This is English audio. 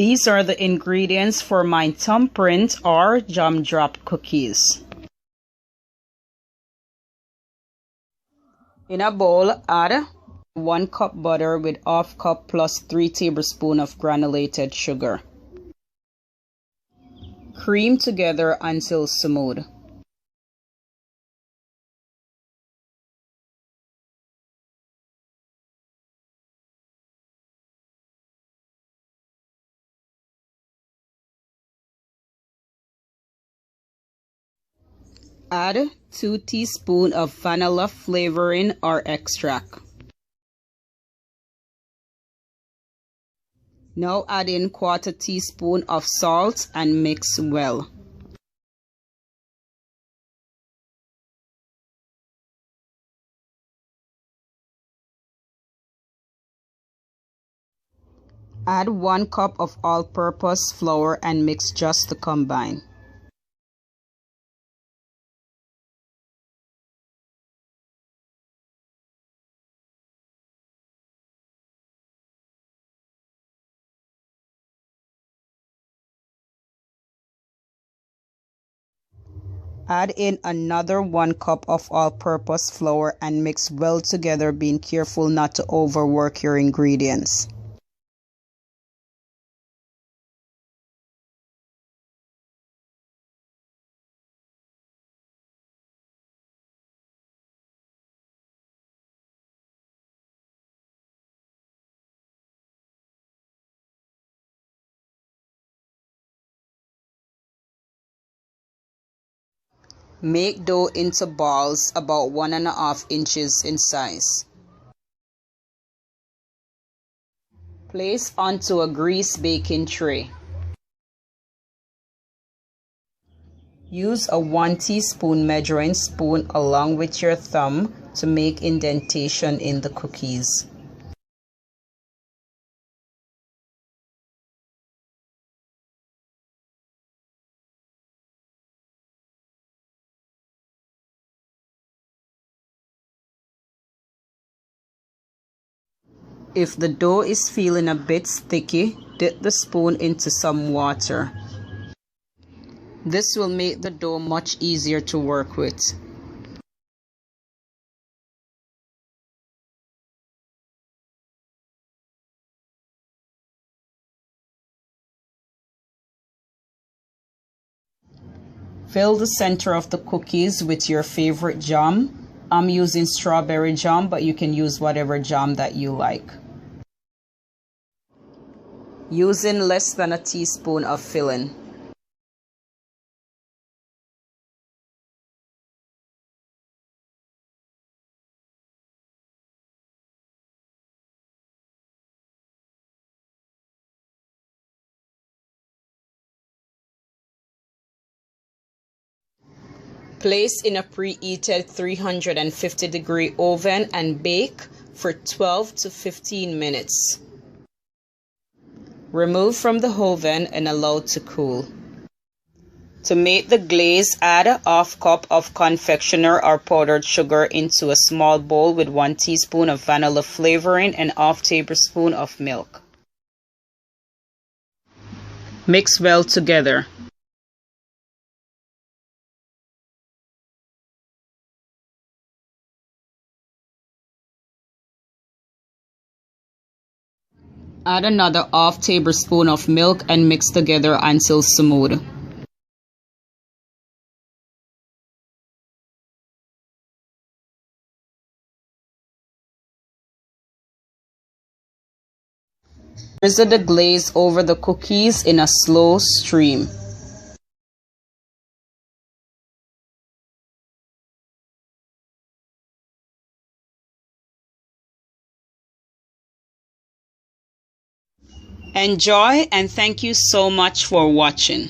These are the ingredients for my Thumbprint or Jam Drop cookies. In a bowl, add 1 cup butter with ½ cup plus 3 tablespoons of granulated sugar. Cream together until smooth. Add 2 teaspoons of vanilla flavoring or extract. Now add in 1/4 teaspoon of salt and mix well. Add 1 cup of all-purpose flour and mix just to combine. Add in another 1 cup of all-purpose flour and mix well together, being careful not to overwork your ingredients. Make dough into balls about 1½ inches in size. Place onto a greased baking tray. Use a 1 teaspoon measuring spoon along with your thumb to make indentation in the cookies. If the dough is feeling a bit sticky, dip the spoon into some water. This will make the dough much easier to work with. Fill the center of the cookies with your favorite jam. I'm using strawberry jam, but you can use whatever jam that you like. Using less than a teaspoon of filling. Place in a preheated 350-degree oven and bake for 12 to 15 minutes. Remove from the oven and allow to cool. To make the glaze, add ½ cup of confectioner or powdered sugar into a small bowl with 1 teaspoon of vanilla flavoring and ½ tablespoon of milk. Mix well together. Add another ½ tablespoon of milk and mix together until smooth. Drizzle the glaze over the cookies in a slow stream. Enjoy and thank you so much for watching.